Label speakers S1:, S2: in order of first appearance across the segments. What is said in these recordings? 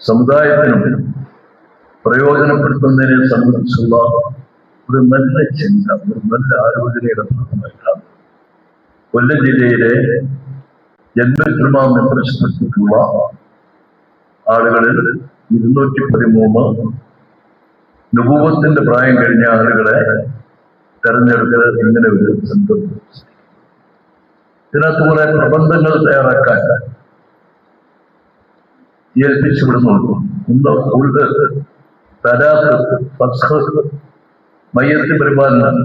S1: സമുദായത്തിനും പ്രയോജനപ്പെടുത്തുന്നതിനെ സംബന്ധിച്ചുള്ള ഒരു നല്ല ചിന്ത, ഒരു നല്ല ആലോചനയുടെ ഭാഗമായിട്ടാണ് കൊല്ലം ജില്ലയിലെ ജന്മകൃമാ മെമ്പർഷിപ്പെട്ടിട്ടുള്ള ആളുകളിൽ 213 നുബൂവത്തിന്റെ പ്രായം കഴിഞ്ഞ ആളുകളെ തെരഞ്ഞെടുത്ത് ഇങ്ങനെ ഒരു സംഘം. ഇതിനകത്ത് കുറെ പ്രബന്ധങ്ങൾ തയ്യാറാക്കാൻ ഏൽപ്പിച്ചു വിടുന്നുണ്ട്. ഒന്ന് തലാഖ്, മയ്യത്ത് പരിപാലനം,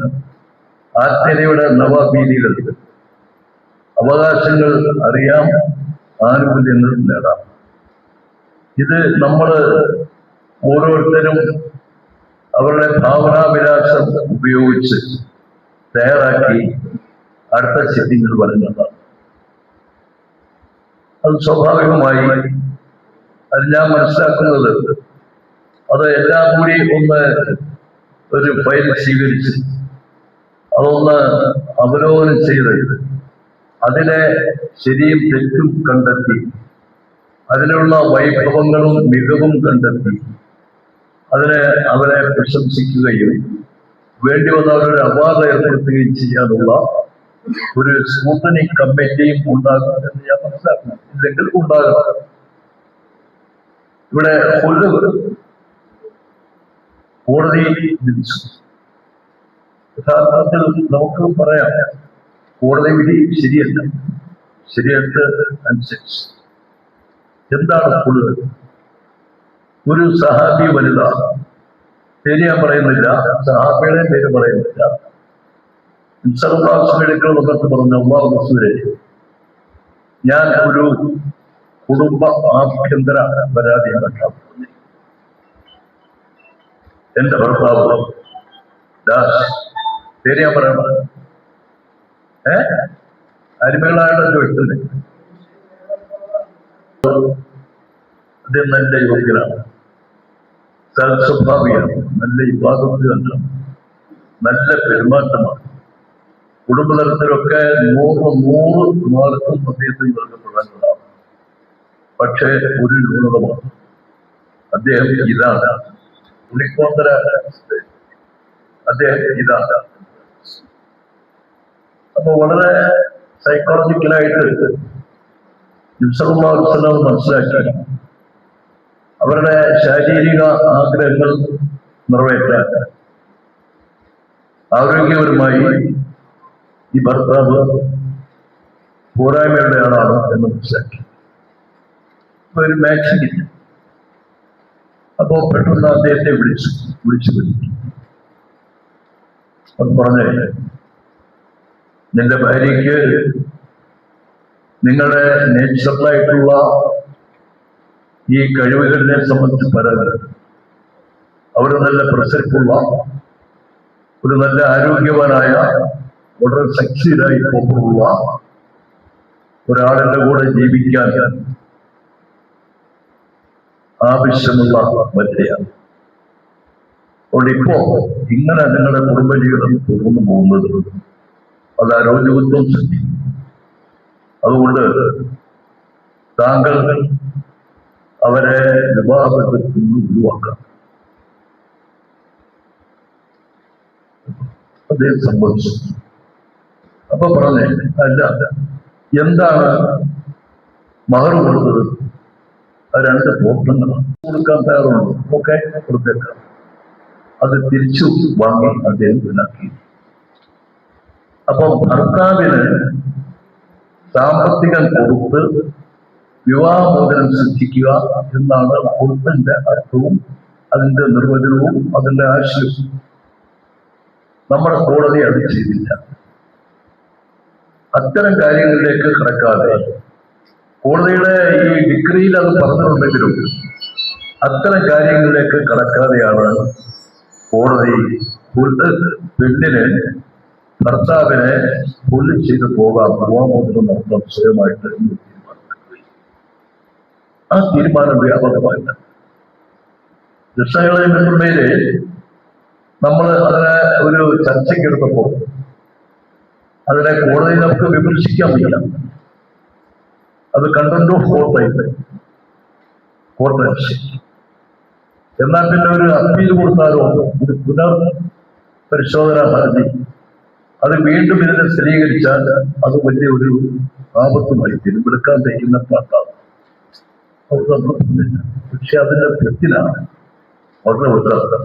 S1: ആത്മീയതയുടെ നവഭീതികൾ, അവകാശങ്ങൾ അറിയാം, ആനുകൂല്യങ്ങൾ നേടാം. ഇത് നമ്മൾ ഓരോരുത്തരും അവരുടെ ഭാവനാവിലാസം ഉപയോഗിച്ച് തയ്യാറാക്കി അടുത്ത സിറ്റിങ്ങൾ വരുന്നതാണ്. അത് സ്വാഭാവികമായി അത് ഞാൻ മനസ്സിലാക്കുന്നത് അത് എല്ലാം കൂടി ഒന്ന് ഒരു ഫയൽ സ്വീകരിച്ച് അതൊന്ന് അവലോകനം ചെയ്ത് അതിലെ ശരിയും തെറ്റും കണ്ടെത്തി അതിലുള്ള വൈഭവങ്ങളും മികവും കണ്ടെത്തി അവരെ പ്രശംസിക്കുകയും വേണ്ടി വന്ന അവരുടെ അവാർഡ് ഏർപ്പെടുത്തുകയും ചെയ്യാനുള്ള ഒരു സ്മൂത്തനിങ് കമ്മിറ്റിയും ഉണ്ടാകും എന്ന് ഞാൻ മനസ്സിലാക്കുന്നു. ഇല്ലെങ്കിൽ ഉണ്ടാകണം. ഇവിടെ കോടതി വിധിച്ചു. യഥാർത്ഥത്തിൽ നമുക്ക് പറയാം കോടതി വിധി ശരിയല്ല, ശരിയത്ത് അനുസരിച്ച്. എന്താണ് കൂടുതൽ? ഒരു സഹാബി വനിത, പേര് ഞാൻ പറയുന്നില്ല, സഹാബിയുടെ പേര് പറയുന്നില്ല, എടുക്കൾ വന്നിട്ട് പറഞ്ഞ അല്ലാഹു റസൂലേ, ഞാൻ ഒരു കുടുംബ ആഭ്യന്തര പരാതി നടത്താം. എന്റെ ഭർത്താവ് ദാസ്, പേര് ഞാൻ പറയണം, അരിമകളായിട്ട് ചോദിച്ചത്, അദ്ദേഹം നല്ല യോഗ്യനാണ്, സൽസ്വഭാവിയാണ്, നല്ല ഇബാദത്തുകാരനാണ്, നല്ല പെരുമാറ്റമാണ്. കുടുംബതലത്തിലൊക്കെ 100 മാർക്കും അദ്ദേഹത്തിന് നൽകപ്പെടാനുള്ളതാണ്. പക്ഷേ ഒരു ന്യൂനതമാണ്, അദ്ദേഹം ഇതാണ് ഉണിക്കോന്തര, അദ്ദേഹം ഇതാണ്. അപ്പൊ വളരെ സൈക്കോളജിക്കലായിട്ട് മനസ്സിലാക്കി അവരുടെ ശാരീരിക ആഗ്രഹങ്ങൾ നിറവേറ്റാൻ ആരോഗ്യപരമായി ഈ ഭർത്താവ് പോരായ്മയുടെ ആളാണ് എന്ന് മനസ്സിലാക്കി. ഒരു മാച്ചിങ്. അപ്പോ പെട്ടെന്ന് അദ്ദേഹത്തെ വിളിച്ചു അത് പറഞ്ഞേ, നിന്റെ ഭാര്യയ്ക്ക് നിങ്ങളുടെ നേച്ചുറലായിട്ടുള്ള ഈ കഴിവുകളിനെ സംബന്ധിച്ച് പരാതി, അവർ നല്ല പ്രസരിപ്പുള്ള ഒരു നല്ല ആരോഗ്യവാനായ വളരെ സക്സീഡായി പോകുള്ള ഒരാളുടെ കൂടെ ജീവിക്കാൻ ആവശ്യമുള്ള വനിതയാണ്. അതുകൊണ്ട് ഇപ്പോ ഇങ്ങനെ നിങ്ങളുടെ കുടുംബജീവിതം തുടർന്നു പോകുന്നത് അത് ആരോഗ്യത്വം സൃഷ്ടിക്കും. അതുകൊണ്ട് താങ്കൾ അവരെ വിവാഹബന്ധത്തിൽ നിന്ന് ഒഴിവാക്കാം. അദ്ദേഹം സംഭവിച്ചു. അപ്പൊ പറഞ്ഞേ, അല്ല എന്താണ് മഹർ കൊടുത്തത്? 2 പോർട്ടങ്ങളാണ്. കൊടുക്കാൻ തയ്യാറുണ്ട്, ഒക്കെ കൊടുത്തേക്കാം. അത് തിരിച്ചു വാങ്ങി അദ്ദേഹം പിന്നാക്കി. അപ്പം ഭർത്താവിന് സാമ്പത്തികം കൊടുത്ത് വിവാഹമോചനം സൃഷ്ടിക്കുക എന്നാണ് കൊടുത്തതിന്റെ അർത്ഥവും അതിന്റെ നിർവചനവും അതിന്റെ ആശയവും. നമ്മുടെ കോടതി അത് ചെയ്തില്ല. അത്തരം കാര്യങ്ങളിലേക്ക് കടക്കാതെ, കോടതിയുടെ ഈ ഡിഗ്രിയിൽ അത് പറഞ്ഞിട്ടുണ്ടെങ്കിലും അത്തരം കാര്യങ്ങളിലേക്ക് കടക്കാതെയാണ് കോടതി പെണ്ണിന് ഭർത്താവിനെ കൊല്ലി ചെയ്ത് പോകാം, വിവാഹമോചനം നടത്താൻ സ്വയമായിട്ട് ആ തീരുമാനം വ്യാപകമായില്ല. ദൃശ്യങ്ങളെ മേഖലയില് നമ്മൾ അതിനെ ഒരു ചർച്ചയ്ക്കെടുത്തപ്പോൾ അതിനെ കോടതി നമുക്ക് വിമർശിക്കാൻ വയ്യ. അത് കണ്ടന്റ് ഓഫ് കോർട്ടായിട്ട് കോർട്ടനുസരിച്ച്. എന്നാൽ പിന്നെ ഒരു അപ്പീൽ കൊടുത്താലോ, ഒരു പുനർ പരിശോധനാ ഹർജി, അത് വീണ്ടും ഇതിനെ സ്ഥിരീകരിച്ചാൽ അത് വലിയ ഒരു ആപത്തുമായി തിരുവെടുക്കാൻ തയ്ക്കുന്ന പാട്ടാണ്. പക്ഷെ അതിന്റെ തെറ്റിനാണ് വളരെ ഉത്തരവാദിത്തം.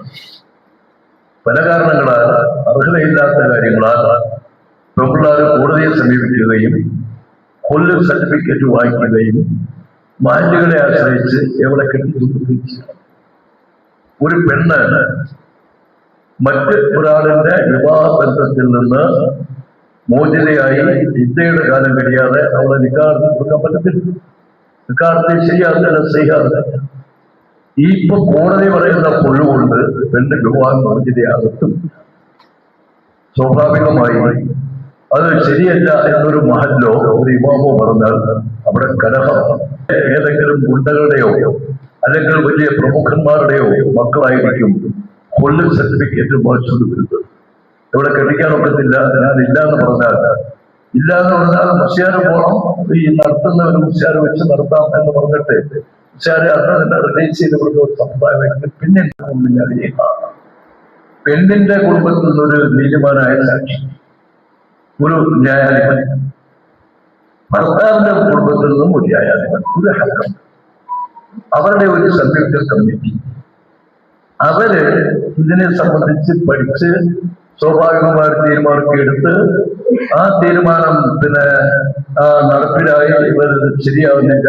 S1: പല കാരണങ്ങളാൽ, അർഹതയില്ലാത്ത കാര്യങ്ങളാൽ പെൺപിള്ളേർ കോടതിയെ സമീപിക്കുകയും കൊല്ലം സർട്ടിഫിക്കറ്റ് വാങ്ങിക്കുകയും മാന്യകളെ ആശ്രയിച്ച് എവിടെ കെട്ടിക്കൊടുക്കുകയും ചെയ്യണം. ഒരു പെണ്ണ് മറ്റ് ഒരാളിന്റെ വിവാഹ ബന്ധത്തിൽ നിന്ന് മോചിതയായി ഇദ്ദയുടെ കാലം കഴിയാതെ അവളെ നിക്കാഹ് കൊടുക്കാൻ പറ്റത്തില്ല. നിക്കാഹത്തെ ശരിയാകുന്നില്ല, ചെയ്യാറില്ല. ഇപ്പൊ കോടതി പറയുന്ന പൊഴുകൊണ്ട് പെണ്ണ് വിവാഹം മോചിതയാകത്തും. സ്വാഭാവികമായി അത് ശരിയല്ല എന്നൊരു മഹല്ലോ ഒരു ഇമാമോ പറഞ്ഞാൽ അവിടെ കലഹം. ഏതെങ്കിലും ഗുണ്ടകളുടെയോ അല്ലെങ്കിൽ വലിയ പ്രമുഖന്മാരുടെയോ മക്കളായിരിക്കും കൊല്ലം സർട്ടിഫിക്കറ്റ് മോശം വരുന്നത്. ഇവിടെ കെട്ടിക്കാനൊക്കത്തില്ല, ഞാൻ ഇല്ലാന്ന് പറഞ്ഞാൽ മുസ്യാര് പോകണം, ഈ നടത്തുന്ന ഒരു മുസ്യാര് വെച്ച് നടത്താം എന്ന് പറഞ്ഞിട്ട് മുസ്യാരെ അന്നെ റിലീസ് ചെയ്ത് കൊടുക്കുന്ന ഒരു സമ്പ്രദായമെങ്കിൽ പിന്നെ പെണ്ണിന്റെ കുടുംബത്തിൽ നിന്നൊരു നീതിമാനായ സാക്ഷി, ഒരു ന്യായാധിപൻ, ഭർത്താവിന്റെ കുടുംബത്തിൽ നിന്നും ഒരു ന്യായാധിപൻ, ഒരു ഹക്കം, അവരുടെ ഒരു സംയുക്ത കമ്മിറ്റി, അവര് ഇതിനെ സംബന്ധിച്ച് പഠിച്ച് സ്വാഭാവികമായ തീരുമാനമൊക്കെ എടുത്ത് ആ തീരുമാനം പിന്നെ നടപ്പിലായി ഇവർ ശരിയാവുന്നില്ല,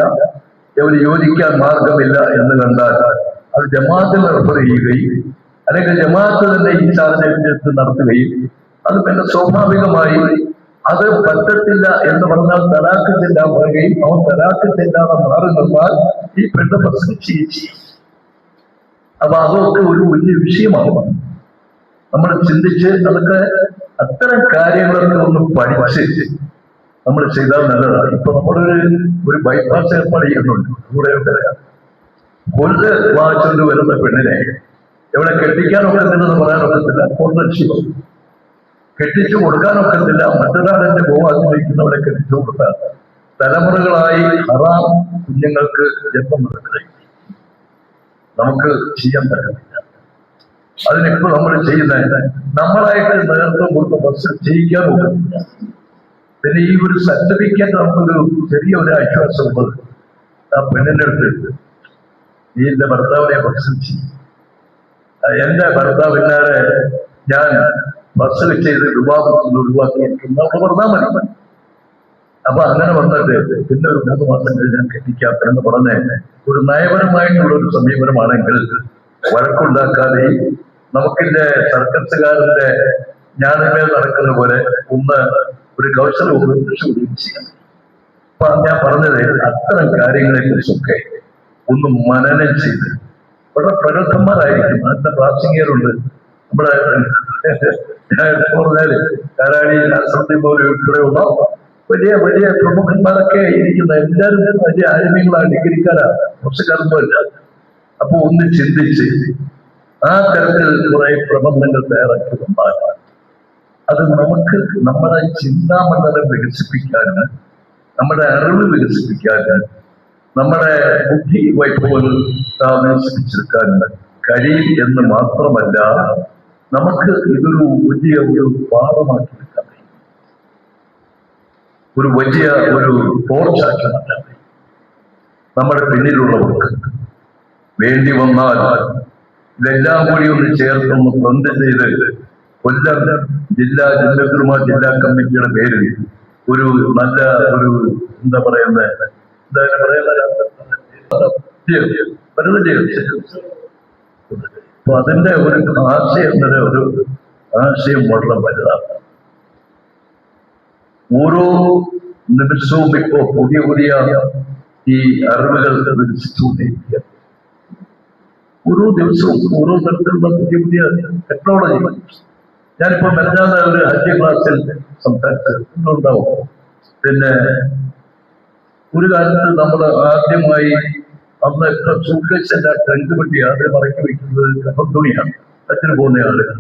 S1: ഇവർ യോജിക്കാൻ മാർഗമില്ല എന്ന് കണ്ടാൽ അത് ജമാഅത്തിൽ റെഫർ ചെയ്യുകയും അല്ലെങ്കിൽ ജമാഅത്ത് തന്നെ ഈ ചാർജ് നടത്തുകയും അത് പിന്നെ സ്വാഭാവികമായി അത് പറ്റത്തില്ല എന്ന് പറഞ്ഞാൽ തലാഖില്ല പറയുകയും അവൻ തലാഖില്ലാതെ മാറി നിന്നാൽ ഈ പെണ്ണ് പ്രസവിക്കുകയും ചെയ്യും. അപ്പൊ അതൊക്കെ ഒരു വലിയ വിഷയമാണ്. നമ്മൾ ചിന്തിച്ച് അതൊക്കെ അത്തരം കാര്യങ്ങളൊക്കെ ഒന്ന് പഠിച്ച് നമ്മൾ ചെയ്താൽ നല്ലതാണ്. ഇപ്പൊ നമ്മളൊരു ബൈപ്പാസ് ഏർപ്പാട് ചെയ്യുന്നുണ്ട്. ഇവിടെ കൊല്ല് വാങ്ങിച്ചുകൊണ്ട് വരുന്ന പെണ്ണിനെ എവിടെ കെട്ടിക്കാനൊക്കത്തില്ലെന്ന് പറയാനൊക്കത്തില്ല, കൊല്ലക്ഷ്യം കെട്ടിച്ചു കൊടുക്കാനൊക്കത്തില്ല. മറ്റൊരാളെന്റെ ഗോവാത്തിൽ വയ്ക്കുന്നവരെ കെട്ടിച്ചു കൊടുത്താൽ തലമുറകളായി ഹറാം കുഞ്ഞുങ്ങൾക്ക് ജന്മം നടക്കുകയും നമുക്ക് ചെയ്യാൻ പറ്റുന്നില്ല. അതിനിപ്പോ നമ്മൾ ചെയ്യുന്ന നമ്മളായിട്ട് നേതൃത്വം കൊടുത്ത ബസ് ചെയ്യിക്കാൻ നോക്കുന്നില്ല. പിന്നെ ഈ ഒരു സർട്ടിഫിക്കറ്റ് നമുക്കൊരു ചെറിയ ഒരു ആശ്വാസമുള്ളത്, ആ പെണ്ണിന്റെ അടുത്ത് നീ എന്റെ ഭർത്താവിനെ ബസ് ചെയ്യും, എന്റെ ഭർത്താവില്ലാതെ ഞാൻ ബസ് ചെയ്ത് വിവാഹത്തിൽ ഒഴിവാക്കിയിരിക്കുന്ന പറഞ്ഞാൽ മതി. അപ്പൊ അങ്ങനെ വന്നിട്ട് പിന്നെ ഒരു 3 മാസം കഴിഞ്ഞ് ഞാൻ കെട്ടിക്കാം എന്ന് പറഞ്ഞ് ഒരു നയപരമായിട്ടുള്ള ഒരു സമീപനമാണെങ്കിൽ വഴക്കുണ്ടാക്കാതെ നമുക്കിന്റെ സർക്കസുകാരന്റെ ഞാനിന്മേൽ നടക്കുന്ന പോലെ ഒന്ന് ഒരു കൗശലം ഉപയോഗിക്കുകയും ചെയ്യാം. അപ്പൊ ഞാൻ പറഞ്ഞത് അത്തരം കാര്യങ്ങളെ കുറിച്ചൊക്കെ ഒന്ന് മനനം ചെയ്ത് വളരെ പ്രഗത്ഭന്മാരായിരിക്കും. അതിന്റെ പ്രാസംഗികരുണ്ട്. നമ്മുടെ പറഞ്ഞാല് കാരാടി അസംബ്ലി പോലെ ഉൾപ്പെടെയുള്ള വലിയ വലിയ പ്രമുഖന്മാരൊക്കെ ഇരിക്കുന്ന എല്ലാവരും വലിയ ആത്മീയങ്ങളാണ്, ഡിഗ്രിക്കാരാണ്, കുറച്ചുകാലൊന്നുമില്ല. അപ്പൊ ഒന്ന് ചിന്തിച്ച് ആ തരത്തിൽ കുറെ പ്രബന്ധങ്ങൾ തയ്യാറാക്കിയിട്ടുണ്ടാകും. അത് നമുക്ക് നമ്മുടെ ചിന്താമണ്ഡലം വികസിപ്പിക്കാനും നമ്മുടെ അറിവ് വികസിപ്പിക്കാനും നമ്മുടെ ബുദ്ധി വൈഭവങ്ങൾ വികസിപ്പിച്ചെടുക്കാനും കഴിയും എന്ന് മാത്രമല്ല, നമുക്ക് ഇതൊരു വലിയ ഒരു പാഠമാക്കിയെടുക്കാൻ കഴിയും, ഒരു വലിയ ഒരു ടോർച്ചാക്കി മാറ്റാൻ കഴിയും. നമ്മുടെ പിന്നിലുള്ളവർക്ക് വേണ്ടി വന്നാൽ ഇതെല്ലാം കൂടി ഒന്ന് ചേർത്തൊന്ന് ബന്ധ ചെയ്ത് കൊല്ലം ജില്ലാ കമ്മിറ്റിയുടെ പേരിൽ ഒരു നല്ല ഒരു എന്താ പറയുന്നത് അപ്പൊ അതിന്റെ ഒരു ആശയം തന്നെ ഒരു ആശയം വളരെ വലുതാണ്. ഓരോ നിമിഷവും ഇപ്പോ പുതിയ പുതിയ ഈ അറിവുകൾ വികസിച്ചുകൊണ്ടിരിക്കുക. ഓരോ ദിവസവും ഓരോ തരത്തിലുള്ള പുതിയ പുതിയ ടെക്നോളജി. ഞാനിപ്പോ മെല്ലാതെ ഒരു ഹജ്ജ് ക്ലാസ്സിൽ സംസാരിച്ചിട്ടുണ്ടാവും. പിന്നെ ഒരു കാലത്ത് നമ്മൾ ആദ്യമായി അന്ന് സൂക്കേസിന്റെ ട്രെൻഡ് പറ്റി ആദ്യം മറക്കി വയ്ക്കുന്നത് കഫത്തുണിയാണ് ഹജ്ജിന് പോകുന്ന ആളുകൾ.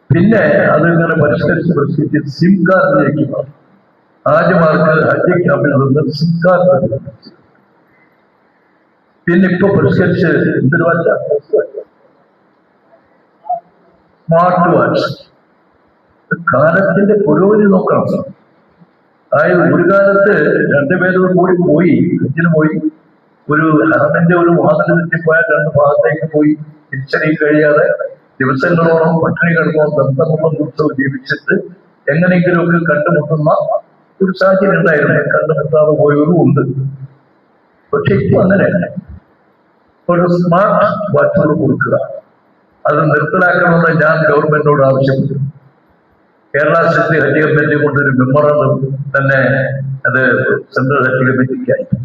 S1: പിന്നെ അതിങ്ങനെ പരിഷ്കരിച്ച് സിം കാർഡിലേക്ക് മാറി. ആദ്യമാർക്ക് ഹജ്ജ് ക്യാമ്പിൽ നിന്ന് സിം കാർഡ് പിന്നെ ഇപ്പൊ പരിഷ്കരിച്ച് എന്തൊരു വാച്ച, സ്മാർട്ട് വാച്ച്. കാലത്തിന്റെ പുരോഗതി നോക്കണം. അതായത് ഒരു കാലത്ത് രണ്ടുപേരോട് കൂടി പോയി ഹജ്ജിന് പോയി, ഒരു ഹറമിന്റെ ഒരു വാതിൽ തെറ്റിപ്പോയാൽ രണ്ട് ഭാഗത്തേക്ക് പോയി തിരിച്ചറിയാൻ കഴിയാതെ ദിവസങ്ങളോളം പട്ടിണി കിടന്നോ ബന്ധമുള്ള ദിവസവും ജീവിച്ചിട്ട് എങ്ങനെയെങ്കിലുമൊക്കെ കണ്ടുമുട്ടുന്ന ഒരു സാഹചര്യം ഉണ്ടായിരുന്നു. കണ്ടുമുട്ടാതെ പോയവരും ഉണ്ട്. പക്ഷെ ഇപ്പൊ അങ്ങനെയല്ല. ഒരു സ്മാർട്ട് വാച്ചുകൾ കൊടുക്കുക, അത് നിർത്തലാക്കണമെന്ന് ഞാൻ ഗവൺമെന്റിനോട് ആവശ്യപ്പെട്ടു. കേരള സ്റ്റേറ്റ് ഹജ്ജ് കമ്മിറ്റി കൊണ്ടൊരു മെമ്മോറാണ്ടം തന്നെ അത് സെൻട്രൽ ഹജ്ജ് കമ്മിറ്റിക്ക് അയച്ചു.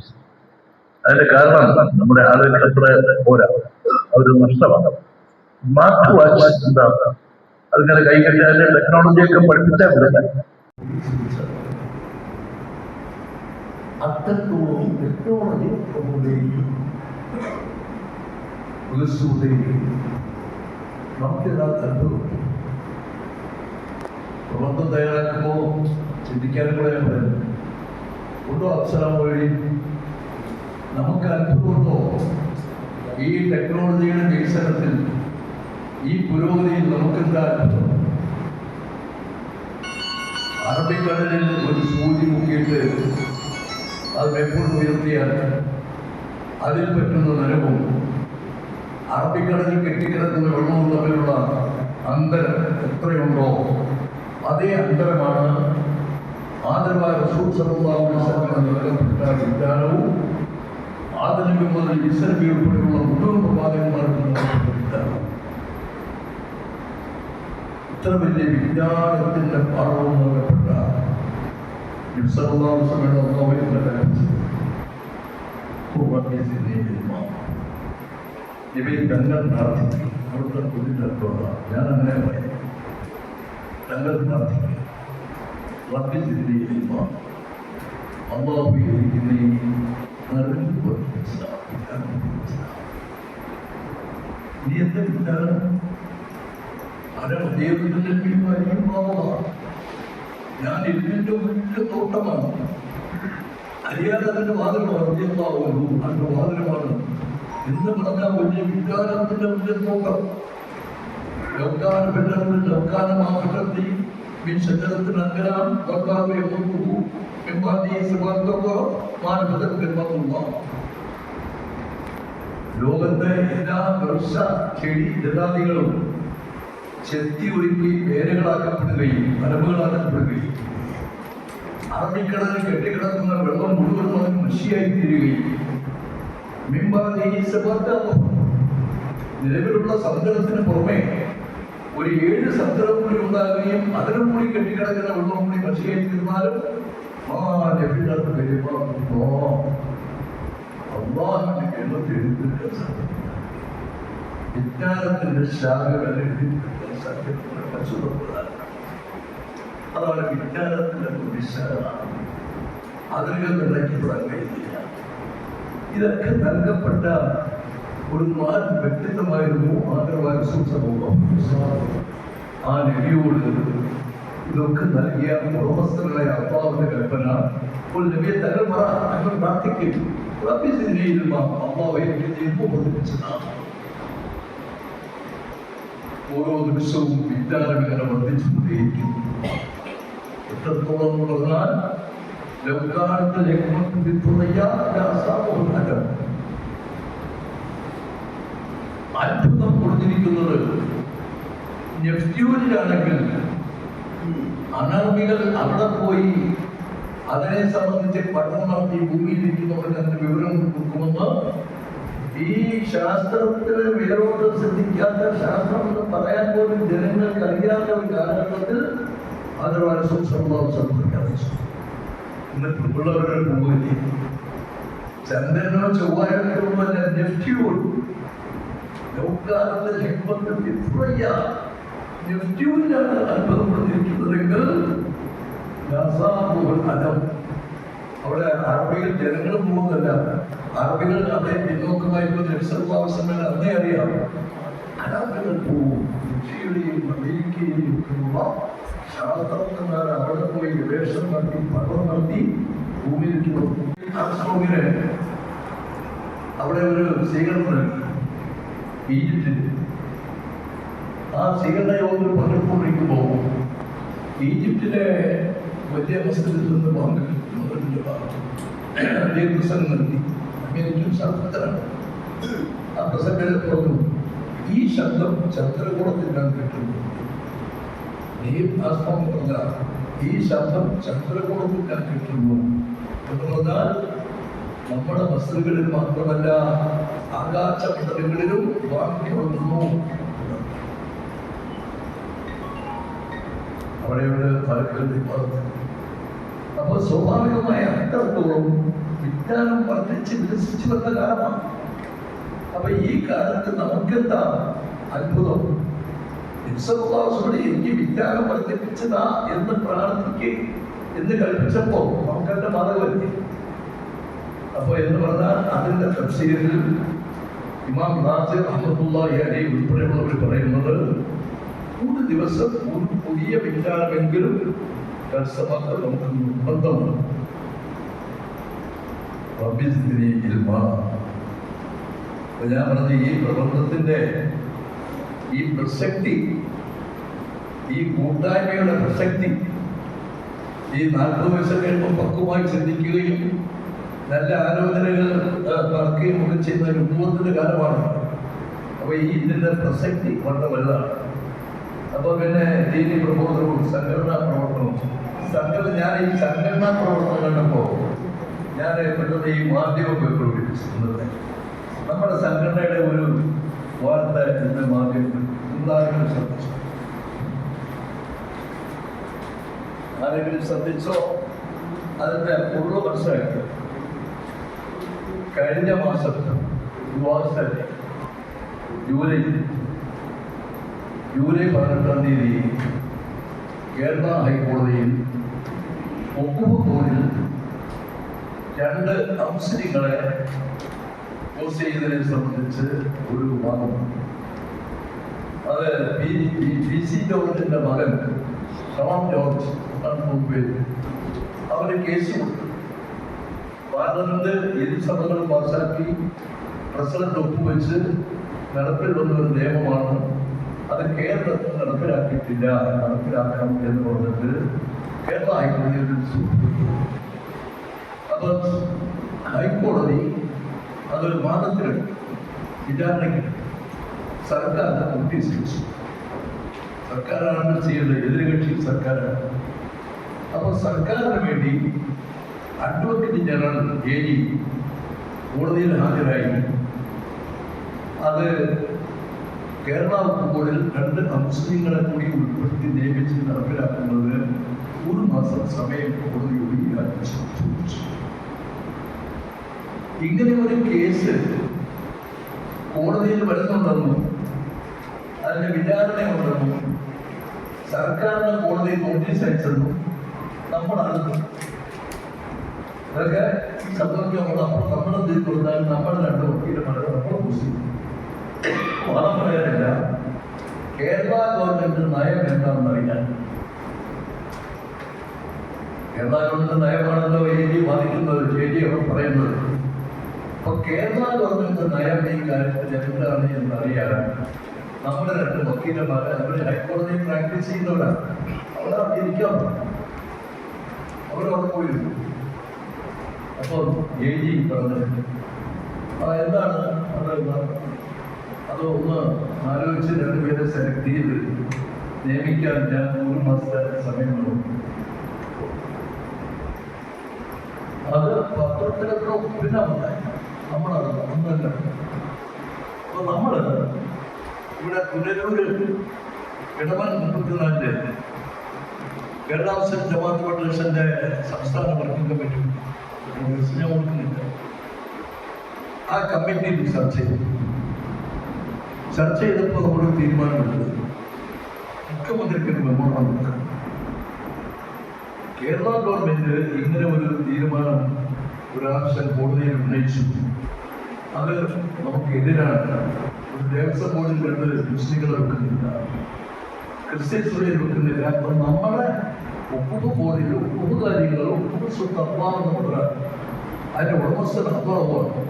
S1: അതിന്റെ കാരണം നമ്മുടെ ആളുകൾ അത്ര പോരാ, അതൊരു നഷ്ടമാണ്. സ്മാർട്ട് വാച്ച് എന്താണ്, അതിങ്ങനെ കൈകട്ടി അതിന്റെ ടെക്നോളജിയൊക്കെ പഠിപ്പിച്ചാൽ വിടുന്നത്.
S2: അത്രത്തോളം ടെക്നോളജി നമുക്കെല്ലാം അനുഭവം. പ്രബന്ധം തയ്യാറാക്കുമ്പോൾ ചിന്തിക്കാനും കൂടെ ഞാൻ പറയുന്നു. ഉണ്ടോ അവസരം വഴി നമുക്ക് അനുഭവമുണ്ടോ ഈ ടെക്നോളജിയുടെ വികസനത്തിൽ, ഈ പുരോഗതിയിൽ നമുക്കെന്താ അനുഭവം? അറബിക്കടലിൽ ഒരു സൂചി മുക്കിയിട്ട് അത് എപ്പോഴും ഉയർത്തിയാൽ അതിൽ പറ്റുന്ന നനവും അറബിക്കടലിൽ കെട്ടിക്കിടക്കുന്ന വെള്ളവും തമ്മിലുള്ള അന്തരം എത്രയുണ്ടോ അതേ അന്തരമാണ് ആദരവായ റസൂൽ സല്ലല്ലാഹു അലൈഹി വസല്ലം നൽകപ്പെട്ട വിജ്ഞാനവും ആദനബി മുതൽ ഈസാ നബി ഉൾപ്പെടെയുള്ള മുഴുവൻ പ്രവാചകന്മാർക്കും നൽകപ്പെട്ട വിജ്ഞാനവും. ഇത്ര വലിയ വിജ്ഞാനത്തിന്റെ പാഠവും നൽകപ്പെട്ട നബി സല്ലല്ലാഹു അലൈഹി വസല്ലം ഇവയിൽ തങ്ങൾ പ്രാർത്ഥിക്കും. അവിടുത്തെ കുഞ്ഞിട്ടുള്ള ഞാൻ അങ്ങനെ പറയും, തങ്ങൾ പ്രാർത്ഥിക്കും. നീ എന്താ വിചാരം? ഞാൻ ഇതിന്റെ വലിയ തോട്ടമാണ്, അറിയാതെ അതിന്റെ വാതിലാണ്, അതിന്റെ വാതിലുമാണ് എന്ന് പറഞ്ഞാൽ വലിയ വിജ്ഞാനത്തിന്റെ വലിയ തോട്ടം. ലൗകാനമാകത്തി ശരീരത്തിന് അങ്കരാം ലോകത്തെ എല്ലാ വർഷ ചെടി ജലാദികളും ചെത്തി ഒരുക്കി വേരുകളാക്കപ്പെടുകയും മരമ്പുകളാക്കപ്പെടുകയും അറബിക്കടലിൽ കെട്ടിക്കിടക്കുന്ന വെള്ളം മുഴുവൻ അതിന് കൃഷിയായി തീരുകയും നിലവിലുള്ള സമുദ്രത്തിന് പുറമെ ഒരു 7 സമുദ്രം കൂടി ഉണ്ടാകുകയും അതിനും കൂടി കെട്ടിക്കിടക്കുന്ന വെള്ളം കൂടി കൃഷിയായി തീർന്നാലും വിജ്ഞാനത്തിന്റെ ശാഖകൾ അതാണ് വിജ്ഞാനത്തിന്റെ വിശാല. അതിൽ നിലയ്ക്കപ്പെടാൻ കഴിയില്ല. ഇതൊക്കെ നൽകപ്പെട്ട ഒരു വ്യക്തിത്വമായിരുന്നു ആദരവായ സമൂഹം. ആ നബിയോട് ഇതൊക്കെ നൽകിയ ഉടമസ്ഥകളായ അള്ളാഹുവിന്റെ കൽപ്പന. അപ്പോൾ നബിയെ തങ്ങൾ പ്രാർത്ഥിക്കും, ഓരോ നിമിഷവും വിജ്ഞാനം ഇങ്ങനെ വർദ്ധിച്ചുകൊണ്ടേയിരിക്കുന്നു. എത്രത്തോളം പറഞ്ഞാൽ അത്ഭുതം കൊടുത്തിരിക്കുന്നത് നെഫ്റ്റ്യൂനിലാണെങ്കിൽ അനർമികൾ അവിടെ പോയി അതിനെ സംബന്ധിച്ച് പഠനം നടത്തി ഭൂമിയിലിരിക്കുന്നവർക്ക് അതിന്റെ വിവരം കൊടുക്കുമെന്ന് ഈ ശാസ്ത്രത്തിന് വേരോട്ടം ശ്രദ്ധിക്കാത്ത, ശാസ്ത്രം എന്ന് പറയാൻ പോലും ജനങ്ങൾക്ക് അറിയാത്ത ഒരു കാലഘട്ടത്തിൽ ആദരവായ സംഭവിച്ചു. എന്നിട്ട് പിള്ളേരുടെ ഭൂമി ചന്ദ്രനോ ചൊവ്വായോ നെഫ്റ്റ്യൂൺ നെഫ്റ്റ്യൂനിലാണ് അത്ഭുതപ്പെട്ടിരിക്കുന്നതെങ്കിൽ അവിടെ അറബികൾ ജനങ്ങൾ പോകുന്നല്ല, അറബികൾ അതേ പിന്നോക്കമായിരുന്നു. നബിസല്ലല്ലാഹു അന്നേ അറിയാം. അറബികൾ പോവും. ഇന്ത്യയുടെയും അമേരിക്കയിലും ഒക്കെയുള്ള ശാസ്ത്രജ്ഞന്മാർ അവിടെ പോയി ഗവേഷണം നടത്തി പഠനം നടത്തി ഭൂമിയിലേക്ക് അവിടെ ഒരു സ്വീകരണം നൽകി ഈജിപ്തിൽ. ആ സ്വീകരണ യോഗത്തിൽ പങ്കെടുത്തുകൊണ്ടിരിക്കുമ്പോൾ ഈജിപ്തിലെ വലിയ മസ്ജിദിൽ നിന്ന് വലിയ പ്രസംഗം നൽകി. അമേരിക്കൻ ശാസ്ത്രജ്ഞരാണ്. ആ പ്രസംഗത്തിൽ പറഞ്ഞു, ഈ ശബ്ദം ചന്ദ്രകൂടത്തിൽ ഞാൻ കേട്ടിട്ടുണ്ട്. പറഞ്ഞ ഈ ശബ്ദം ചന്ദ്രകൂടത്തിൽ ഞാൻ കേട്ടിരുന്നു എന്ന് പറഞ്ഞാൽ നമ്മുടെ വസ്തുക്കളിൽ മാത്രമല്ല ആകാശ മണ്ഡലങ്ങളിലും വാങ്ങിക്കൊള്ളുന്നു. അവിടെയുള്ള ഫലങ്ങളിൽ പറഞ്ഞു. അപ്പോൾ സ്വാഭാവികമായ അത്രത്തോളം വിജ്ഞാനം വർദ്ധിച്ച് വികസിച്ചു വന്ന കാലമാണ്. അപ്പൊ ഈ കാലത്ത് നമുക്കെന്താ അത്ഭുതം? എനിക്ക് വിജ്ഞാനം വർദ്ധിപ്പിച്ചതാ എന്ന് പ്രാർത്ഥിക്കുക എന്ന് കൽപ്പിച്ചപ്പോ നമുക്കെന്റെ മതമല്ലേ. അപ്പൊ എന്ന് പറഞ്ഞാൽ അതിന്റെ തഫ്സീറിൽ ഇമാം നാസിർ റഹ്മത്തുള്ളാഹി അലൈഹി ഉൾപ്പെടെയുള്ളവർ പറയുന്നത്, ഒരു ദിവസം ഒരു പുതിയ വിജ്ഞാനമെങ്കിലും കർശനമാക്കാൻ നമുക്ക് നിർബന്ധമാണ്. ഞാൻ പറഞ്ഞ ഈ പ്രബന്ധത്തിന്റെ ഈ പ്രസക്തി, ഈ കൂട്ടായ്മയുടെ പ്രസക്തി, ഈ 40 വയസ്സ് കഴിയുമ്പോൾ പക്വമായി ചിന്തിക്കുകയും നല്ല ആലോചനകൾ നടക്കുകയും ഒക്കെ ചെയ്യുന്ന ഒരു ഉപത്തിന്റെ കാലമാണ്. അപ്പൊ ഈ ഇതിന്റെ പ്രസക്തി വളരെ വലുതാണ്. അപ്പൊ പിന്നെ ദീനി പ്രബോധനവും സംഘടനാ പ്രവർത്തനവും ഞാൻ ഈ സംഘടനാ പ്രവർത്തനം കണ്ടപ്പോ ഞാൻ പെട്ടെന്ന് ഈ മാധ്യമ പേപ്പർ വിളിച്ചിരുന്നത്. നമ്മുടെ സംഘടനയുടെ ഒരു വാർത്ത എന്ന മാധ്യമത്തിൽ എന്തായാലും ശ്രദ്ധിച്ചു. ആരെങ്കിലും ശ്രദ്ധിച്ചോ? അതിന്റെ പൂർവ്വ വർഷമായിട്ട് കഴിഞ്ഞ മാസം ജൂലൈ 18 തീയതി കേരള ഹൈക്കോടതിയിൽ ഒക്കുവത്തോടിൽ 2 മുസ്ലിങ്ങളെ പോസ്റ്റ് ചെയ്തതിനെ സംബന്ധിച്ച് ഒരു വാദം. അത് പി.സി. ജോർജിന്റെ മകൻ ഷോൺ ജോർജ് അവര് കേസ് കൊടുത്തു. പാർലമെന്റ് ഇരുസഭകൾ പാസാക്കി പ്രസിഡന്റ് ഒപ്പുവെച്ച് നടപ്പിൽ വന്ന ഒരു നിയമമാണ്. അത് കേരളത്തിൽ നടപ്പിലാക്കിയിട്ടില്ല, നടപ്പിലാക്കണം എന്ന് പറഞ്ഞിട്ട് കേരള ഹൈക്കോടതിയിൽ അപ്പൊ ഹൈക്കോടതി അതൊരു വാദത്തിലെടുത്തു, വിചാരണയ്ക്ക് സർക്കാരിന് നോട്ടീസ് വെച്ചു. സർക്കാരാണ് ചെയ്യേണ്ടത്, എതിർകക്ഷി സർക്കാരാണ്. അപ്പൊ സർക്കാരിന് വേണ്ടി അഡ്വക്കേറ്റ് ജനറൽ AG കോടതിയിൽ ഹാജരായി. അത് കേരള ബോർഡിൽ 2 മുസ്ലിങ്ങളെ കൂടി ഉൾപ്പെടുത്തി നിയമിച്ച് നടപ്പിലാക്കുന്നത് 1 മാസം സമയം കോടതിയോട് ചോദിച്ചു. ഇങ്ങനെ ഒരു കേസ് കോടതിയിൽ വരുന്നുണ്ടെന്നും അതിന്റെ വിചാരണയുണ്ടെന്നും സർക്കാരിന് കോടതി നോട്ടീസ് അയച്ചെന്നും നമ്മൾ അറിഞ്ഞു. അതൊക്കെ സംബന്ധിക്കുമ്പോൾ നമ്മളെന്ത് കൊടുത്താൽ നമ്മൾ 2 വക്കീലന്മാരെ നമ്മൾ മുസ്ലിം വാദം പറയാനില്ല. കേരള ഗവൺമെന്റ് നയം എന്താണെന്ന് അറിയാൻ, കേരള ഗവൺമെന്റ് നയമാണല്ലോ AG ബാധിക്കുന്നത്, AG അവർ പറയുന്നത്. അപ്പൊ കേരള ഗവൺമെന്റ് നയം ഈ കാര്യത്തിൽ എന്താണ് എന്നറിയാൻ നമ്മുടെ 2 വക്കീലന്മാരെ അവർ ഹൈക്കോടതിയിൽ പ്രാക്ടീസ് ചെയ്യുന്നവരാണ്. അവിടെ ഇരിക്കാം, അവരവിടെ പോയിരുന്നു. അപ്പോൾ AG പറഞ്ഞത് എന്താണ് അത് ഒന്ന് ആലോചിച്ച് 2 പേരെ സെലക്ട് ചെയ്ത് നിയമിക്കാൻ ഞാൻ 1 മാസത്തെ സമയമുള്ളൂ. അത് പത്രത്തിലൊക്കെ പിന്നെ നമ്മളത് ഒന്നല്ല. അപ്പൊ നമ്മള് ഇവിടെ പുനലൂര് ഇടവൻ 34 കേരള മുസ്ലിം ജമാഅത്ത് ഫെഡറേഷന്റെ സംസ്ഥാന വർക്കിംഗ് കമ്മിറ്റി ഞാൻ ഓർക്കുന്നില്ല, ആ കമ്മിറ്റിയിൽ ചർച്ച ചെയ്തപ്പോൾ നമ്മൾ തീരുമാനമെടുത്തത് മുഖ്യമന്ത്രിക്ക് മെമ്മോറാണ്ടം കൊടുക്കണം. കേരള ഗവൺമെന്റ് ഇങ്ങനെ ഒരു തീരുമാനം ഒരാവശ്യം കോടതിയിൽ ഉന്നയിച്ചു. അത് നമുക്ക് എതിരാണ്. ഒരു ദേവസ്വം ബോർഡിൽ 2 മുസ്ലിങ്ങളെ വെക്കുന്നില്ല, ക്രിസ്ത്യൻസിനെ വെക്കുന്നില്ല. അപ്പൊ നമ്മളെ ഒപ്പുക ബോർഡിൽ ഒപ്പുക കാര്യങ്ങളോ ഒപ്പുക സ്വത്ത് അപ്പാന്ന് പറഞ്ഞാൽ അതിന്റെ ഉടമസ്ഥൻ അപ്പാവുമാണ്.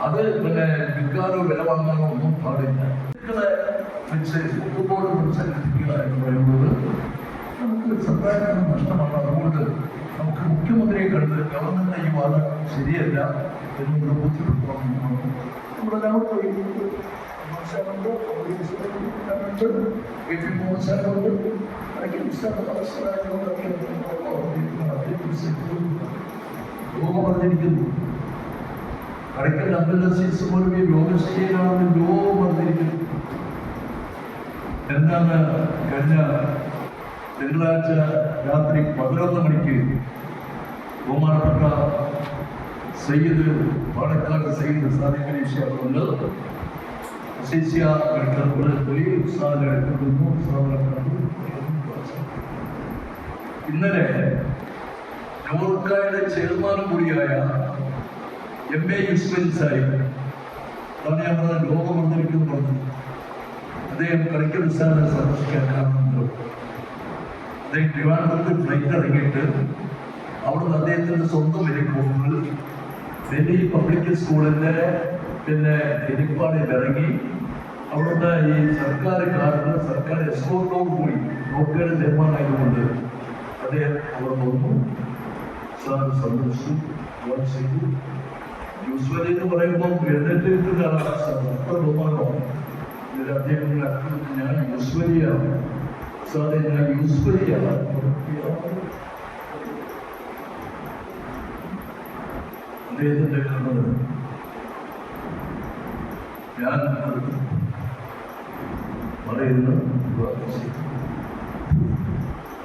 S2: അത് പിന്നെ വിൽക്കാനോ വില വാങ്ങാനോ ഒന്നും പാടില്ല. ഫുട്ബോൾ സംഘടിപ്പിക്കുക എന്ന് പറയുന്നത് നമുക്ക് സമുദായത്തിന് നഷ്ടമാണ്. അതുകൊണ്ട് നമുക്ക് മുഖ്യമന്ത്രിയെ കണ്ട് ഗവൺമെന്റ് ഈ വാദം ശരിയല്ല എന്ന് ബോധ്യപ്പെടുത്തണം. നമ്മളെല്ലാം ലോകം പറഞ്ഞിരിക്കുന്നു. കടയ്ക്കൽ അബ്ദുൽ അസീസ് പോലും രോഗശയ്യയിലാണെന്ന് ലോകം പറഞ്ഞിരിക്കുന്നു. എന്താണ് കഴിഞ്ഞ തിങ്കളാഴ്ച രാത്രി 11 മണിക്ക് ബഹുമാനപ്പെട്ട സയ്യിദ് പാണക്കാട് സയ്യിദ് സാദിഖ് അലി ശിഹാബ് കൊണ്ട് അസീസിയ ഇന്നലെ നോർക്കായുടെ ചെയർമാനും കൂടിയായ MA യൂസുഫ് സാഹിബ് അതാണ് ഞാൻ പറഞ്ഞ ലോകം വന്നിരിക്കുന്നു പറഞ്ഞു. അദ്ദേഹം കളിക്കൽ ഉത്സാഹം സന്ദർശിക്കാൻ കാണുന്നുണ്ടോ? അദ്ദേഹം ട്രിവാൻഡ്രത്ത് ഫ്ലൈറ്റ് ഇറങ്ങിയിട്ട് അവിടുന്ന് അദ്ദേഹത്തിൻ്റെ സ്വന്തം ഹെലികോപ്റ്ററിൽ ഡൽഹി പബ്ലിക് സ്കൂളിൻ്റെ പിന്നെ ഹെലിപ്പാഡിൽ ഇറങ്ങി അവിടുന്ന് ഈ സർക്കാർ കാറിന് സർക്കാർ എസ്കോർട്ടോട് കൂടി നോക്കുകയുടെ തീരുമാനമായതുകൊണ്ട് അദ്ദേഹം അവിടെ വന്നു. സാർ സന്ദർശിച്ചു, ചെയ്തു. യൂസ്വലി എന്ന് പറയുമ്പോൾ എഴുന്നേറ്റ് അത്ര ബഹുമാനമാണ്. അദ്ദേഹം ഞാൻ യൂസ്വലിയാണ് സാറേ, ഞാൻ യൂസ്വലിയാണ്. അദ്ദേഹത്തിൻ്റെ കണ്ടത് ഞാൻ പറയുന്നു.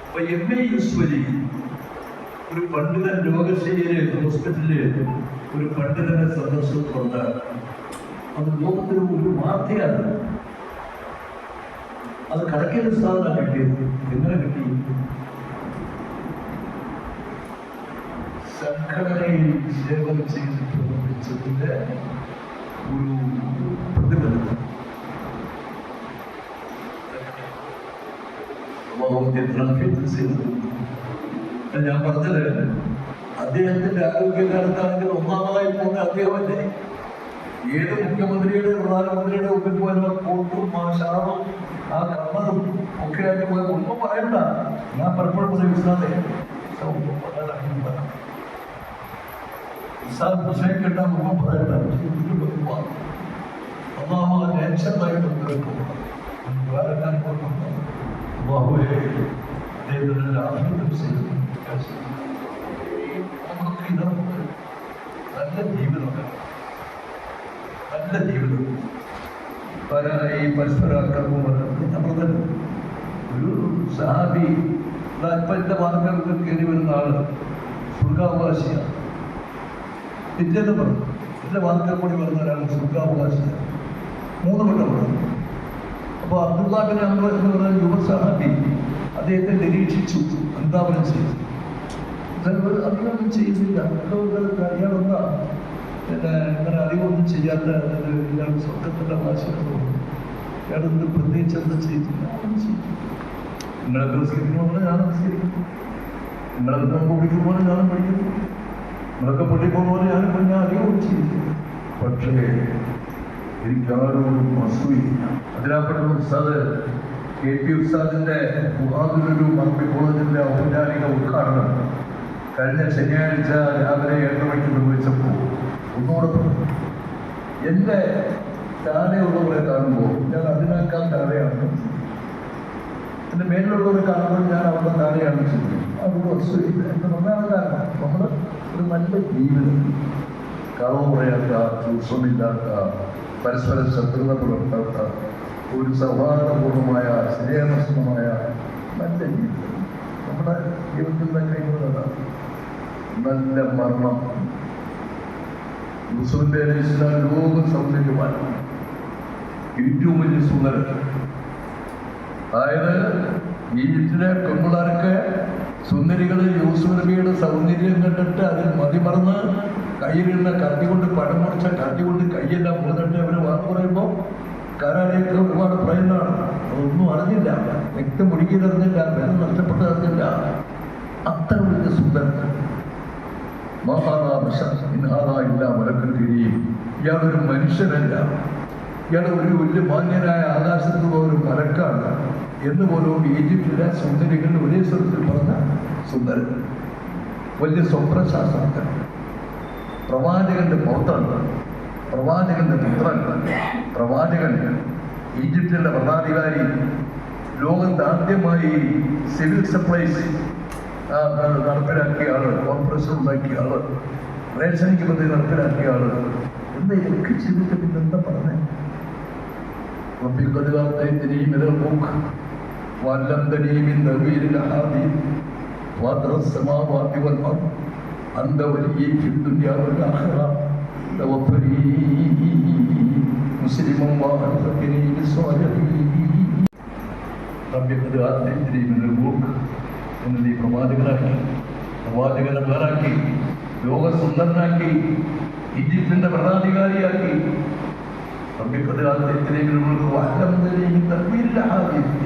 S2: അപ്പൊ MA യൂസ്വലി ഒരു പണ്ഡിതൻ രോഗശയ്യയിലെ ഹോസ്പിറ്റലിൽ ഒരു പണ്ഡിതനെ സന്ദർശിച്ചുകൊണ്ട് അത് ലോകത്തിന് ഒരു വാർത്തയാണ്. അത് കടയ്ക്കൽ ഉസ്താദിനാണ് കിട്ടിയത്. എങ്ങനെ കിട്ടി? സംഘടനയിൽ സേവനം ചെയ്ത് പ്രവർത്തിച്ചതിന്റെ ഒരു പ്രതിഫലം. ഞാൻ പറഞ്ഞത് അദ്ദേഹത്തിന്റെ ആരോഗ്യകാലത്താണെങ്കിൽ ഒന്നാമതായി പോകുന്ന അദ്ദേഹമല്ലേ. ഏത് മുഖ്യമന്ത്രിയുടെ പ്രധാനമന്ത്രിയുടെ മുമ്പിൽ പോയാലും കോട്ടും ആ ഷാറും ആ കമ്മറും ഒക്കെ ആയിട്ട് പോയാൽ ഒന്നും പറയണ്ട. ഞാൻ പലപ്പോഴും പറയും ഉസ്താദെ പ്രസംഗിക്കേണ്ട ഒന്നും പറയണ്ട. ഒന്നാമത് നേച്ചറായിട്ട് വേറെക്കാൻ നമുക്ക് ഇതൊക്കെ നല്ല ജീവിതമാണ്. നല്ല ജീവിതം പല ഈ പരസ്പരാക്രമവും നമ്മൾ ഒരു സഹാബി താല്പര്യത്തെ മാർഗത്തിൽ കയറി വരുന്ന ആള് സ്വർഗാവകാശിയാണ്. പിറ്റേന്ന് പറഞ്ഞു എൻ്റെ വാർത്തകൾ കൂടി വരുന്ന ഒരാൾ സ്വർഗാവകാശിയാണ്. 3 വട്ടം പറഞ്ഞു. അപ്പോൾ അബ്ദുല്ലാഹിബിൻ അംർ എന്ന് പറയുന്ന യുവ സഹാബി അദ്ദേഹത്തെ നിരീക്ഷിച്ചു, അനുധാവനം ചെയ്തു. അതിനൊന്നും ചെയ്യുന്നില്ല. അയാളൊന്നാ പിന്നെ ഇങ്ങനെ അറിവൊന്നും ചെയ്യാത്ത ഇയാൾ സ്വർഗത്തിൻ്റെ ഭാഷകളോ ഇയാളൊന്നും പ്രത്യേകിച്ച് എന്താ ചെയ്തില്ല. നിങ്ങളൊക്കെ നമസ്കരിക്കുമ്പോൾ ഞാനും നമസ്കരിക്കുന്നു, നിങ്ങളൊക്കെ പഠിക്കുമ്പോൾ ഞാനും പഠിക്കുന്നു, നിങ്ങളൊക്കെ പഠിക്കുമ്പോൾ ഞാനിപ്പോൾ ഞാൻ അറിവൊന്നും ചെയ്തില്ല. പക്ഷേ എനിക്കാരോടും അസൂയില്ല. അതിനാപ്പെട്ട ഉസ്താദ് KP ഉസ്താദിന്റെ മുഹാദിലൊരു മന്ത്രി കോളേജിന്റെ ഔപചാരിക ഉദ്ഘാടനം കഴിഞ്ഞ ശനിയാഴ്ച രാവിലെ 7 മണിക്ക് നിർവഹിച്ചപ്പോൾ ഒന്നുകൂടെ പറഞ്ഞു. എൻ്റെ താഴെയുള്ളവരെ കാണുമ്പോൾ ഞാൻ അതിനേക്കാൾ താഴെയാണ്, എൻ്റെ മേലിലുള്ളവരെ കാണുമ്പോൾ ഞാൻ അവിടെ താഴെയാണ് ചെയ്യുന്നത്. അതുകൊണ്ട് അസൂയില്ല. എൻ്റെ ഒന്നാമത് കാരണം നമ്മൾ ഒരു നല്ല ജീവിതം, കളവ് പറയാത്ത, ചൂഷണമില്ലാത്ത, പരസ്പര ശത്രുത പുലർത്താത്ത, ഒരു സൗഹാർദ്ദപൂർവമായ സ്നേഹനഷ്ടമായ നല്ല ജീവിതം നമ്മുടെ ജീവിതത്തിൽ തന്നെ കഴിയുന്നതാണ്. നല്ല മരണം. യൂസുഫ് അലൈഹിസ്സലാം ലോക സൗന്ദര്യമാണ്, ഏറ്റവും വലിയ സുന്ദരൻ. അതായത് ഈജിപ്തിലെ പെൺപിള്ളേരൊക്കെ സുന്ദരികൾ യൂസുഫ് നബിയുടെ സൗന്ദര്യം കണ്ടിട്ട് അതിൽ മതിമറന്ന് കയ്യിലുള്ള കത്തി കൊണ്ട് പഴം മുറിച്ച കത്തി കൊണ്ട് കൈയെല്ലാം മുറിഞ്ഞിട്ട് അവർ വാക്ക് പറയുമ്പോൾ കാരാളിയൊക്കെ ഒരുപാട് പറയുന്നതാണ്. അതൊന്നും അറിഞ്ഞില്ല, രക്തം ഒഴുകിയതറിഞ്ഞില്ല, ബലം നഷ്ടപ്പെട്ടതറിഞ്ഞില്ല. അത്ര വലിയ സുന്ദരൻ.
S1: ഇയാളൊരു മനുഷ്യനല്ല, ഇയാൾ ഒരു വലിയ മാന്യനായ ആകാശത്തുള്ള ഒരു മരക്കാണ് എന്ന് പോലും ഈജിപ്തിലെ സുന്ദരികൾ ഒരേ സ്വരത്തിൽ പറഞ്ഞ സുന്ദരൻ, വലിയ സ്വപ്നശാസ്ത്രജ്ഞൻ, പ്രവാചകന്റെ പുറത്താണ്, പ്രവാചകന്റെ പുത്രൻ, പ്രവാചകൻ, ഈജിപ്തിന്റെ ഭരണാധികാരി, ലോകത്ത് ആദ്യമായി സിവിൽ സപ്ലൈസ് നടപ്പിലാക്കിയ ആള്, കോർപ്പറേഷൻ ഉണ്ടാക്കിയ ആള്, റേഷനിക്ക് പദ്ധതി നടപ്പിലാക്കിയ ആള് എന്ന് എനിക്ക് ചെയ്തിട്ട് പിന്നെന്താ പറഞ്ഞേ?
S2: എന്ന് നീ പ്രവാചകനാക്കി, പ്രവാചകനെ വേറാക്കി, ലോകസുന്ദരനാക്കി, ഈജിപ്തിന്റെ ഭരണാധികാരിയാക്കി.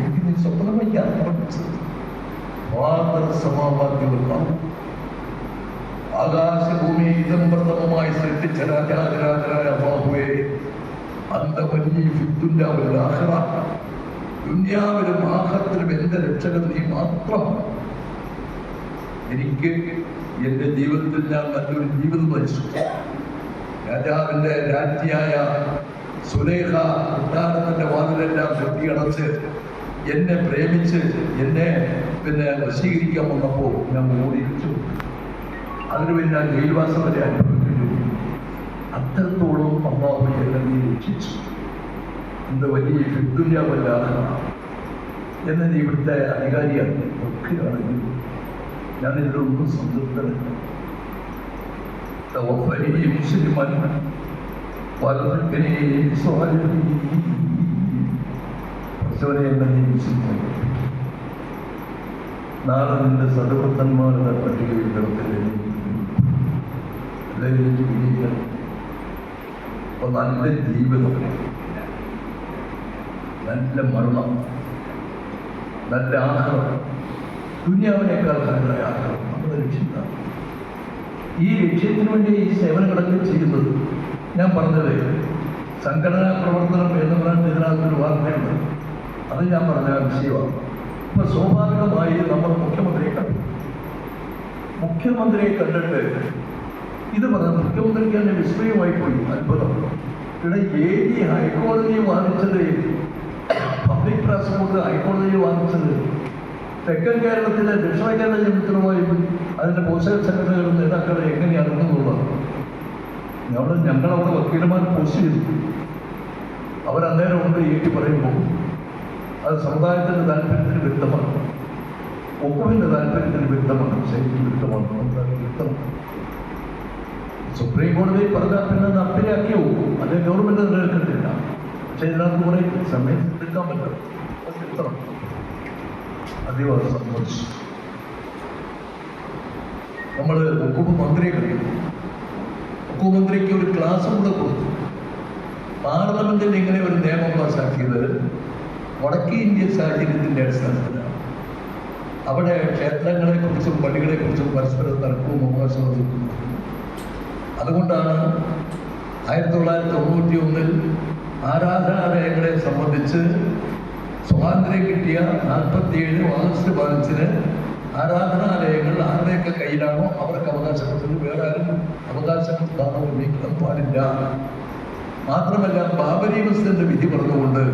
S2: എനിക്ക് നീ സ്വപ്നം വയ്ക്കാൻ പഠിച്ചത് ആകാശഭൂമി ഇതം പ്രഥമമായി സൃഷ്ടിച്ച രാജാതിരാജനായ അല്ലാഹുവേ, ദുനിയാവിലും ആഖിറത്തിലും എന്റെ രക്ഷകൻ നീ മാത്രമാണ്. എനിക്ക് എന്റെ ജീവിതത്തിൽ ഞാൻ നല്ലൊരു ജീവിതം നയിച്ചു. രാജാവിന്റെ രാജ്ഞിയായ സുലൈഖ കൊട്ടാരത്തിന്റെ വാതിലെല്ലാം കെട്ടിയടച്ച് എന്നെ പ്രേമിച്ച് എന്നെ വശീകരിക്കാൻ വന്നപ്പോൾ ഞാൻ ഓടിച്ചു. അതിനുവേണ്ടി ഞാൻ ജയിൽവാസം വരെ അനുഭവിക്കുന്നു. അത്രത്തോളം അല്ലാഹു എന്നെ നീ രക്ഷിച്ചു. എന്ത് വലിയ ദുനിയാവല്ല എന്ന് നീ ഇവിടുത്തെ അധികാരിയാണ് ഒക്കെയാണെങ്കിൽ ഞാൻ ഇതിലൊന്നും സംതൃപ്തനല്ല. നാളെ നിന്റെ സദവൃത്തന്മാരുടെ പട്ടികയിൽ നല്ല ജീവിതം, നല്ല മരണം, നല്ല ആഹാരം, ദുനിയാവിനേക്കാൾ നല്ലതായ ആഹാരം നമ്മുടെ ലക്ഷ്യത്താണ്. ഈ ലക്ഷ്യത്തിന് വേണ്ടി ഈ സേവനങ്ങളൊക്കെ ചെയ്യുന്നത് ഞാൻ പറഞ്ഞത് സംഘടനാ പ്രവർത്തനം എന്ന് പറഞ്ഞിട്ട് ഇതിനകത്തൊരു വാർത്തയുണ്ട്. അത് ഞാൻ പറഞ്ഞ വിഷയമാണ്. ഇപ്പൊ സ്വാഭാവികമായി നമ്മൾ മുഖ്യമന്ത്രിയെ കണ്ടിട്ട് ഇത് പറഞ്ഞ മുഖ്യമന്ത്രിക്ക് തന്നെ വിസ്മയമായി പോയി. അത്ഭുതം. ഇവിടെ AG ഹൈക്കോടതി വാദിച്ചത്, പബ്ലിക് ട്രാൻസ്പോർട്ട് ഹൈക്കോടതി വാദിച്ചത് തെക്കൻ കേരളത്തിലെ ദക്ഷിണ കേരള ജനത്തിനുമായി അതിൻ്റെ പോസ്റ്റൽ സെക്രട്ടറികളും നേതാക്കളെ എങ്ങനെയാണെന്നുള്ളതാണ്. ഞങ്ങളവിടെ വക്കീലന്മാർ പോസ്റ്റ് ചെയ്തു. അവരന്നേരം കൊണ്ട് ഏറ്റി പറയുമ്പോൾ അത് സമുദായത്തിൻ്റെ താല്പര്യത്തിന് വ്യക്തമാണ്, ഒക്കുവിൻ്റെ താല്പര്യത്തിന് വ്യക്തമാണ്, ശരിക്കും വ്യക്തമാണ്, വ്യക്തമാണ്. സുപ്രീം കോടതി പറഞ്ഞാൽ പിന്നെ നടപ്പിലാക്കി പോകും, അത് ഗവൺമെൻറ് നിലനിൽക്കുന്നില്ല. പക്ഷേ ഇതിനകത്ത് കുറേ സമയം എടുക്കാൻ പറ്റും. വ്യക്തം അധികം സംബന്ധിച്ചു നമ്മൾ വകുപ്പ് മന്ത്രിയെ കഴിയും. വകുപ്പ് മന്ത്രിക്ക് ഒരു ക്ലാസ് കൂടെ കൊടുത്തു. പാർലമെന്റിൽ ഇങ്ങനെ ഒരു നിയമം പാസാക്കിയത് വടക്കേ ഇന്ത്യൻ സാഹചര്യത്തിൻ്റെ അടിസ്ഥാനത്തിലാണ്. അവിടെ ക്ഷേത്രങ്ങളെക്കുറിച്ചും പള്ളികളെക്കുറിച്ചും പരസ്പരം തർക്കവും അവകാശവും. അതുകൊണ്ടാണ് 1991 ആരാധനാലയങ്ങളെ സംബന്ധിച്ച് സ്വാതന്ത്ര്യം കിട്ടിയ 47 ഓഗസ്റ്റ് 15 ആരാധനാലയങ്ങൾ ആരുടെയൊക്കെ കയ്യിലാണോ അവർക്ക് അവകാശപ്പെട്ടത്, വേറെ ആരും അവകാശപ്പെടാനോ ഉന്നയിക്കാൻ പാടില്ല. മാത്രമല്ല ബാബരി മസ്ജിദിന്റെ വിധി പറഞ്ഞുകൊണ്ട്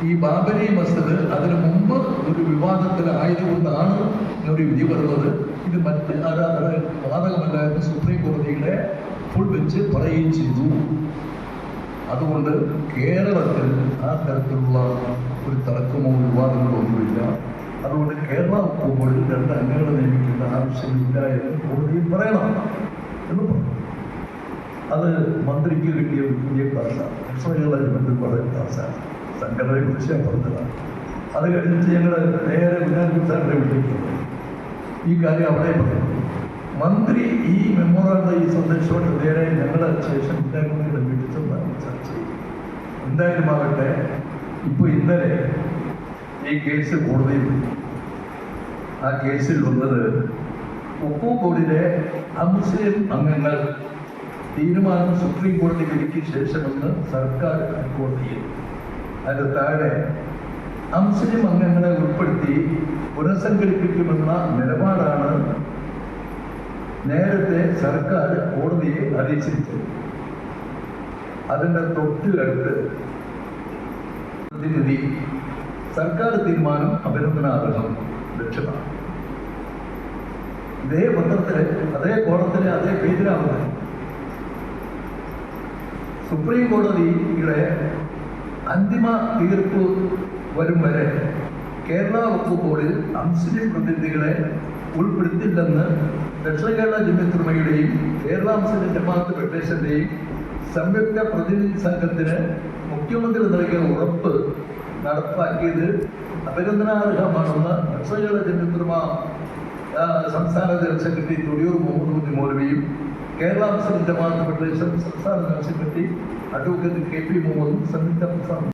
S2: ഈ ബാബരി മസ്ജിദ് അതിനു മുമ്പ് ഒരു വിവാദത്തിലായതുകൊണ്ടാണ് ഒരു വിധി പറഞ്ഞത്. ഇത് മറ്റ് ആരാധന ബാധകമല്ല എന്ന് സുപ്രീം കോടതിയുടെ ഫുൾ ബെഞ്ച് പറയുകയും ചെയ്തു. അതുകൊണ്ട് കേരളത്തിൽ ആ തരത്തിലുള്ള ഒരു തർക്കമോ വിവാദങ്ങളോ ഒന്നുമില്ല. അതുകൊണ്ട് കേരള പോകുമ്പോൾ 2 അംഗങ്ങളെ നിയമിക്കേണ്ട ആവശ്യമില്ല എന്ന് കോടതിയിൽ പറയണം എന്ന് പറഞ്ഞു. അത് മന്ത്രിക്ക് കിട്ടിയ പുതിയ ക്ലാസ്സാണ്. എക്സ്ട്രാ വളരെ ക്ലാസ്സാണ്. സംഘടനയെ കുറിച്ച് ഞാൻ പറഞ്ഞതാണ്. അത് കഴിഞ്ഞിട്ട് ഞങ്ങൾ നേരെ സാറിനെ വിളിക്കുന്നത് ഈ കാര്യം അവിടെ പറഞ്ഞു. മന്ത്രി ഈ മെമ്മോറാണ്ടം ഈ സന്ദേശത്തോടെ നേരെ ഞങ്ങളുടെ ശേഷം വിദ്യാർത്ഥികളുടെ വീട്ടിൽ ചെന്നാണ് ചർച്ച ചെയ്യും. എന്തായാലും ആകട്ടെ, ഇപ്പോൾ ഇന്നലെ ഈ കേസ് കോടതിയിൽ ആ കേസിൽ വന്നത് വഖഫ് ബോർഡിലെ അമുസ്ലിം അംഗങ്ങൾ
S1: തീരുമാനം സുപ്രീം കോടതി വിധിക്ക് ശേഷമെന്ന് സർക്കാർ റിപ്പോർട്ട് ചെയ്തു. അതിന് താഴെ അംസലിം അംഗങ്ങളെ ഉൾപ്പെടുത്തി പുനഃസംഘടിപ്പിക്കുമെന്ന നിലപാടാണ് നേരത്തെ സർക്കാർ കോടതിയെ അറിയിച്ചിരിക്കുന്നത്. അതിൻ്റെ തൊട്ട് അടുത്ത് പ്രതിനിധി സർക്കാർ തീരുമാനം അഭിനന്ദനാർഹം ലക്ഷ്യമാണ്. ഇതേ പത്രത്തിലെ അതേ കോടത്തിലെ അതേ പേജിലാവുന്നത് സുപ്രീം കോടതിയുടെ അന്തിമ തീർപ്പ് വരും വരെ കേരള വഖഫ് ബോർഡിൽ അംസലിം പ്രതിനിധികളെ ഉൾപ്പെടുത്തില്ലെന്ന് ദക്ഷിണ കേരള ജമിയത്തുലമയുടെയും കേരള മുസ്ലിം ജമാഅത്ത് ഫെഡറേഷന്റെയും സംയുക്ത പ്രതിനിധി സംഘത്തിന് മുഖ്യമന്ത്രി നൽകിയ ഉറപ്പ് നടപ്പാക്കിയത് അഭിനന്ദനാർഹമാണെന്ന് ദക്ഷിണ കേരള ജമിയത്തുലമ സംസ്ഥാന ജനറൽ സെക്രട്ടറി തുടിയൂർ മുഹമ്മദ് കുഞ്ഞി മൗലവിയും കേരള മുസ്ലിം ജമാഅത്ത് ഫെഡറേഷൻ സംസ്ഥാന ജനറൽ സെക്രട്ടറി അഡ്വക്കേറ്റ് KP മുഹമ്മദും സംയുക്ത പ്രസ്താവന